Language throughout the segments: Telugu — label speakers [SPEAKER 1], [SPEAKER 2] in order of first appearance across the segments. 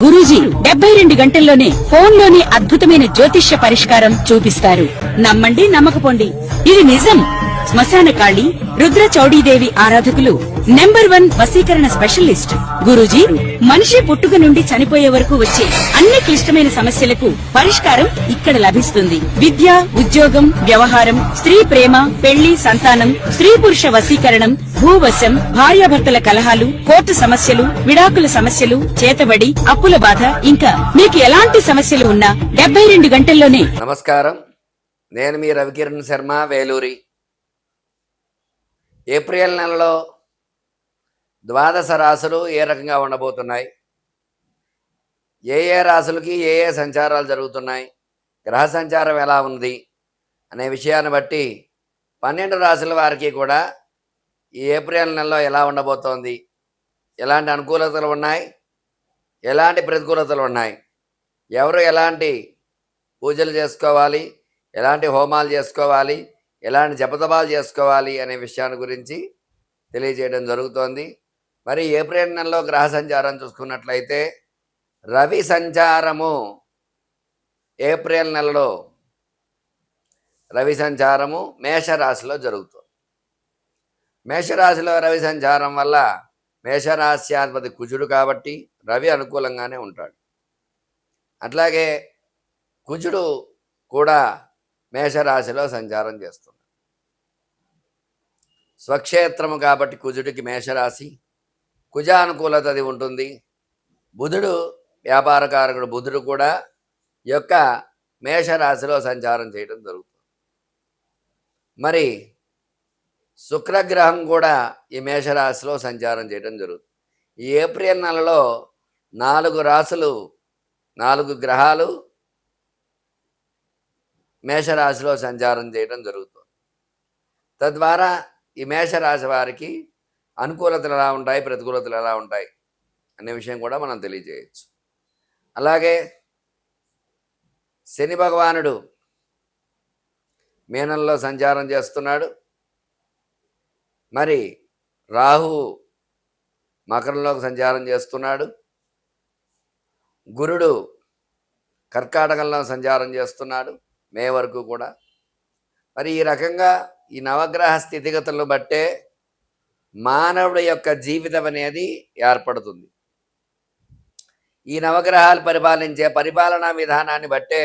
[SPEAKER 1] గురూజీ 72 గంటల్లోనే ఫోన్లోని అద్భుతమైన జ్యోతిష్య పరిష్కారం చూపిస్తారు. నమ్మండి, నమ్మకపోండి, ఇది నిజం. శ్మశాన కాళి రుద్ర చౌడీదేవి ఆరాధకులు నంబర్ 1 వశీకరణ స్పెషలిస్ట్ గురూజీ. మనిషి పుట్టుక నుండి చనిపోయే వరకు వచ్చే అన్ని క్లిష్టమైన సమస్యలకు పరిష్కారం ఇక్కడ లభిస్తుంది. విద్య, ఉద్యోగం, వ్యవహారం, స్త్రీ ప్రేమ, పెళ్లి, సంతానం, స్త్రీ పురుష వశీకరణం, భూవశం, భార్యాభర్తల కలహాలు, కోర్టు సమస్యలు, విడాకుల సమస్యలు, చేతబడి, అప్పుల బాధ, ఇంకా మీకు ఎలాంటి సమస్యలు ఉన్నా 72 గంటల్లోనే.
[SPEAKER 2] నమస్కారం, నేను మీ రవికిరణ్ శర్మ, వేలూరి. ఏప్రిల్ నెలలో ద్వాదశ రాశులు ఏ రకంగా ఉండబోతున్నాయి, ఏ రాశులకి ఏ సంచారాలు జరుగుతున్నాయి, గ్రహ సంచారం ఎలా ఉంది అనే విషయాన్ని బట్టి 12 రాశుల వారికి కూడా ఈ ఏప్రిల్ నెలలో ఎలా ఉండబోతోంది, ఎలాంటి అనుకూలతలు ఉన్నాయి, ఎలాంటి ప్రతికూలతలు ఉన్నాయి, ఎవరు ఎలాంటి పూజలు చేసుకోవాలి, ఎలాంటి హోమాలు చేసుకోవాలి, ఎలాంటి జపతపాలు చేసుకోవాలి అనే విషయాన్ని గురించి తెలియజేయడం జరుగుతోంది. మరి ఏప్రిల్ నెలలో గ్రహ సంచారం చూసుకున్నట్లయితే రవి సంచారము ఏప్రిల్ నెలలో రవి సంచారము మేషరాశిలో జరుగుతుంది. మేషరాశిలో రవి సంచారం వల్ల మేషరాశ్యాధిపతి కుజుడు కాబట్టి రవి అనుకూలంగానే ఉంటాడు. అట్లాగే కుజుడు కూడా మేషరాశిలో సంచారం చేస్తున్నాడు. స్వక్షేత్రము కాబట్టి కుజుడికి మేషరాశి, కుజానుకూలత అది ఉంటుంది. బుధుడు వ్యాపారకారకుడు బుధుడు కూడా ఈ యొక్క మేషరాశిలో సంచారం చేయడం జరుగుతుంది. మరి శుక్రగ్రహం కూడా ఈ మేషరాశిలో సంచారం చేయడం జరుగుతుంది. ఈ ఏప్రిల్ నెలలో 4 రాశులు, 4 గ్రహాలు మేషరాశిలో సంచారం చేయడం జరుగుతుంది. తద్వారా ఈ మేషరాశి వారికి అనుకూలతలు ఎలా ఉంటాయి, ప్రతికూలతలు ఎలా ఉంటాయి అనే విషయం కూడా మనం తెలియజేయచ్చు. అలాగే శని భగవానుడు మీనంలో సంచారం చేస్తున్నాడు. మరి రాహు మకరంలోకి సంచారం చేస్తున్నాడు. గురుడు కర్కాటకంలో సంచారం చేస్తున్నాడు మే వరకు కూడా. మరి ఈ రకంగా ఈ నవగ్రహ స్థితిగతులను బట్టే మానవుడి యొక్క జీవితం అనేది ఏర్పడుతుంది. ఈ నవగ్రహాలు పరిపాలించే పరిపాలనా విధానాన్ని బట్టే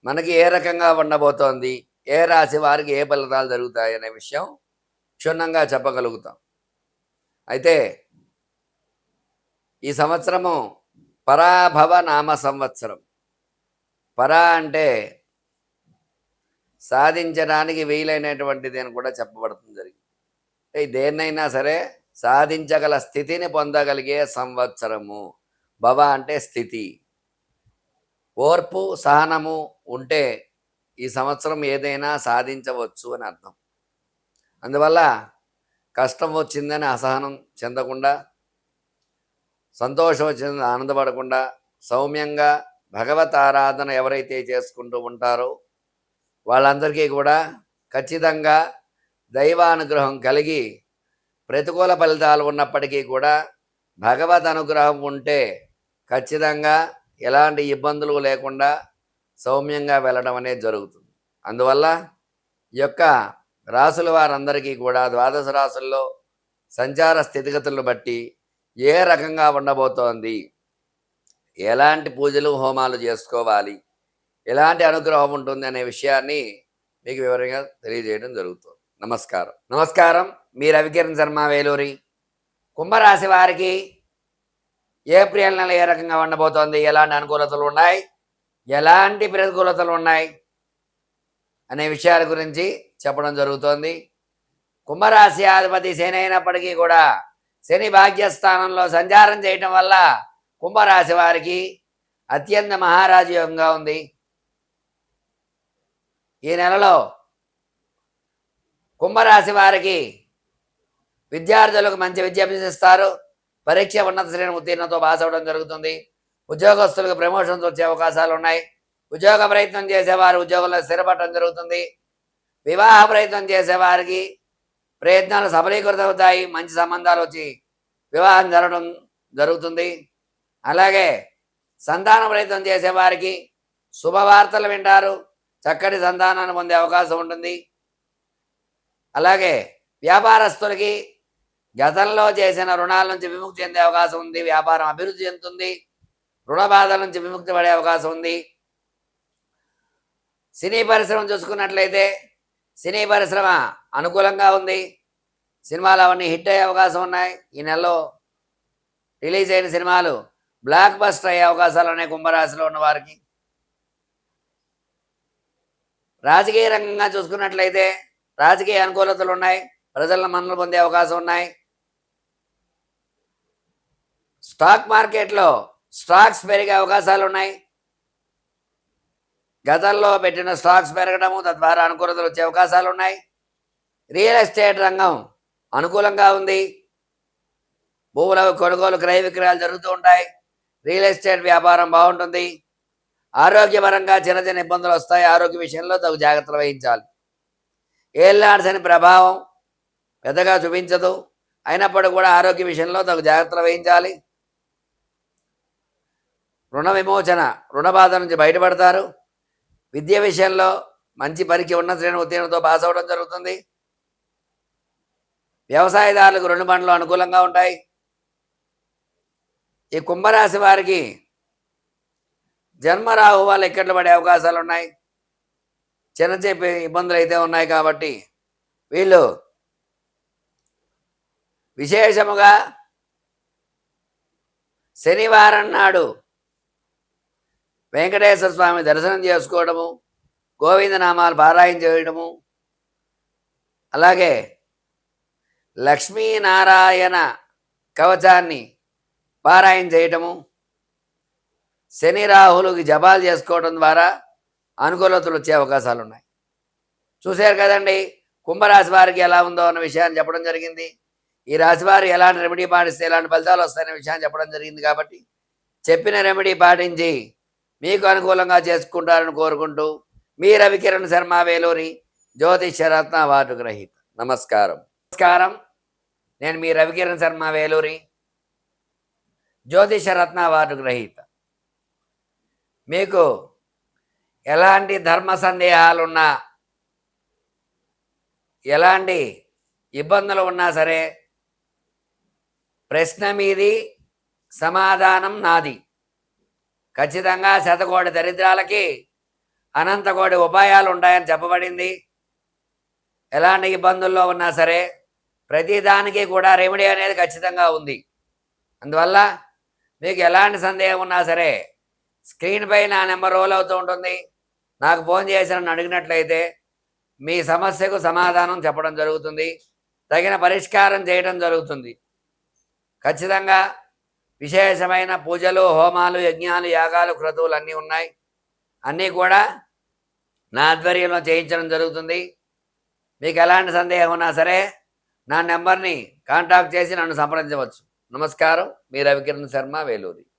[SPEAKER 2] మనకి ఏ రకంగా ఉండబోతోంది, ఏ రాశి వారికి ఏ ఫలితాలు జరుగుతాయి అనే విషయం క్షుణ్ణంగా చెప్పగలుగుతాం. అయితే ఈ సంవత్సరము పరాభవ నామ సంవత్సరం. పరా అంటే సాధించడానికి వీలైనటువంటిది అని కూడా చెప్పబడుతుంది జరిగింది. అంటే దేన్నైనా సరే సాధించగల స్థితిని పొందగలిగే సంవత్సరము. భవ అంటే స్థితి, ఓర్పు, సహనము ఉంటే ఈ సంవత్సరం ఏదైనా సాధించవచ్చు అని అర్థం. అందువల్ల కష్టం వచ్చిందని అసహనం చెందకుండా, సంతోషం వచ్చిందని ఆనందపడకుండా, సౌమ్యంగా భగవత్ ఆరాధన ఎవరైతే చేసుకుంటూ ఉంటారో వాళ్ళందరికీ కూడా ఖచ్చితంగా దైవానుగ్రహం కలిగి ప్రతికూల ఫలితాలు ఉన్నప్పటికీ కూడా భగవద్ అనుగ్రహం ఉంటే ఖచ్చితంగా ఎలాంటి ఇబ్బందులు లేకుండా సౌమ్యంగా వెళ్ళడం అనేది జరుగుతుంది. అందువల్ల ఈ యొక్క రాసుల వారందరికీ కూడా ద్వాదశ రాసుల్లో సంచార స్థితిగతులను బట్టి ఏ రకంగా ఉండబోతోంది, ఎలాంటి పూజలు హోమాలు చేసుకోవాలి, ఎలాంటి అనుగ్రహం ఉంటుంది అనే విషయాన్ని మీకు వివరంగా తెలియజేయడం జరుగుతుంది. నమస్కారం, మీ రవికిరణ్ శర్మ, వేలూరి. కుంభరాశి వారికి ఏప్రిల్ నెల ఏ రకంగా ఉండబోతోంది, ఎలాంటి అనుకూలతలు ఉన్నాయి, ఎలాంటి ప్రతికూలతలు ఉన్నాయి అనే విషయాల గురించి చెప్పడం జరుగుతోంది. కుంభరాశి అధిపతి శని అయినప్పటికీ కూడా శని భాగ్యస్థానంలో సంచారం చేయటం వల్ల కుంభరాశి వారికి అత్యంత మహారాజయోగంగా ఉంది. ఈ నెలలో కుంభరాశి వారికి విద్యార్థులకు మంచి విద్య అభ్యసిస్తారు. పరీక్ష ఉన్నత శ్రేణి ఉత్తీర్ణతో పాస్ అవ్వడం జరుగుతుంది. ఉద్యోగస్తులకు ప్రమోషన్స్ వచ్చే అవకాశాలు ఉన్నాయి. ఉద్యోగ ప్రయత్నం చేసేవారు ఉద్యోగంలో స్థిరపడటం జరుగుతుంది. వివాహ ప్రయత్నం చేసేవారికి ప్రయత్నాలు సఫలీకృతం అవుతాయి. మంచి సంబంధాలు వచ్చి వివాహం జరగడం జరుగుతుంది. అలాగే సంతాన ప్రయత్నం చేసేవారికి శుభవార్తలు వింటారు, చక్కటి సంతానాన్ని పొందే అవకాశం ఉంటుంది. అలాగే వ్యాపారస్తులకి గతంలో చేసిన రుణాల నుంచి విముక్తి చెందే అవకాశం ఉంది, వ్యాపారం అభివృద్ధి చెందుతుంది, రుణ బాధల నుంచి విముక్తి పడే అవకాశం ఉంది. సినీ పరిశ్రమ చూసుకున్నట్లయితే సినీ పరిశ్రమ అనుకూలంగా ఉంది, సినిమాలు అవన్నీ హిట్ అయ్యే అవకాశం ఉన్నాయి. ఈ నెలలో రిలీజ్ అయిన సినిమాలు బ్లాక్ బస్టర్ అయ్యే అవకాశాలు ఉన్నాయి కుంభరాశిలో ఉన్న వారికి. రాజకీయ రంగంగా చూసుకున్నట్లయితే రాజకీయ అనుకూలతలు ఉన్నాయి, ప్రజల మన్నలు పొందే అవకాశం ఉన్నాయి. స్టాక్ మార్కెట్లో స్టాక్స్ పెరిగే అవకాశాలు ఉన్నాయి, గతంలో పెట్టిన స్టాక్స్ పెరగడము తద్వారా అనుకూలతలు వచ్చే అవకాశాలు ఉన్నాయి. రియల్ ఎస్టేట్ రంగం అనుకూలంగా ఉంది, భూముల కొనుగోలు క్రయ విక్రయాలు జరుగుతూ ఉంటాయి, రియల్ ఎస్టేట్ వ్యాపారం బాగుంటుంది. ఆరోగ్యపరంగా చిన్న చిన్న ఇబ్బందులు వస్తాయి, ఆరోగ్య విషయంలో తగు జాగ్రత్తలు వహించాలి. ఏళ్ళనాడ్సని ప్రభావం పెద్దగా చూపించదు, అయినప్పటికీ కూడా ఆరోగ్య విషయంలో తగు జాగ్రత్తలు వహించాలి. రుణ విమోచన, రుణ బాధ నుంచి బయటపడతారు. విద్య విషయంలో మంచి పరీక్ష ఉన్నత శ్రేణి ఉత్తీర్ణతో పాస్ అవ్వడం జరుగుతుంది. వ్యవసాయదారులకు రెండు పంటలు అనుకూలంగా ఉంటాయి. ఈ కుంభరాశి వారికి జన్మరాహు వల్ల ఇక్కట్లు పడే అవకాశాలు ఉన్నాయి, చిన్న చెప్పి ఇబ్బందులు అయితే ఉన్నాయి. కాబట్టి వీళ్ళు విశేషముగా శనివారం నాడు వెంకటేశ్వర స్వామి దర్శనం చేసుకోవడము, గోవిందనామాలు పారాయణ చేయడము, అలాగే లక్ష్మీనారాయణ కవచాన్ని పారాయణ చేయటము, శని రాహులకి జపాలు చేసుకోవడం ద్వారా అనుకూలతలు వచ్చే అవకాశాలు ఉన్నాయి. చూశారు కదండి కుంభరాశి వారికి ఎలా ఉందో అన్న విషయాన్ని చెప్పడం జరిగింది. ఈ రాశి వారు ఎలాంటి రెమెడీ పాటిస్తే ఎలాంటి ఫలితాలు వస్తాయనే విషయాన్ని చెప్పడం జరిగింది. కాబట్టి చెప్పిన రెమెడీ పాటించి మీకు అనుకూలంగా చేసుకుంటారని కోరుకుంటూ మీ రవికిరణ్ శర్మ వేలూరి జ్యోతిష్యరత్న అవార్డు గ్రహీత. నమస్కారం. నేను మీ రవికిరణ్ శర్మ వేలూరి జ్యోతిష్యరత్న అవార్డు గ్రహీత. మీకు ఎలాంటి ధర్మ సందేహాలున్నా, ఎలాంటి ఇబ్బందులు ఉన్నా సరే ప్రశ్న మీది, సమాధానం నాది. ఖచ్చితంగా శతకోటి దరిద్రాలకి అనంతకోటి ఉపాయాలు ఉంటాయని చెప్పబడింది. ఎలాంటి ఇబ్బందుల్లో ఉన్నా సరే ప్రతిదానికి కూడా రెమెడీ అనేది ఖచ్చితంగా ఉంది. అందువల్ల మీకు ఎలాంటి సందేహం ఉన్నా సరే స్క్రీన్పై నా నెంబర్ రోల్ అవుతూ ఉంటుంది. నాకు ఫోన్ చేసి నన్ను అడిగినట్లయితే మీ సమస్యకు సమాధానం చెప్పడం జరుగుతుంది, తగిన పరిష్కారం చేయడం జరుగుతుంది. ఖచ్చితంగా విశేషమైన పూజలు, హోమాలు, యజ్ఞాలు, యాగాలు, క్రతువులు అన్నీ ఉన్నాయి. అన్నీ కూడా నా ఆధ్వర్యంలో చేయించడం జరుగుతుంది. మీకు ఎలాంటి సందేహం ఉన్నా సరే నా నెంబర్ని కాంటాక్ట్ చేసి నన్ను సంప్రదించవచ్చు. నమస్కారం. మీ రవికిరణ్ శర్మ వేలూరి.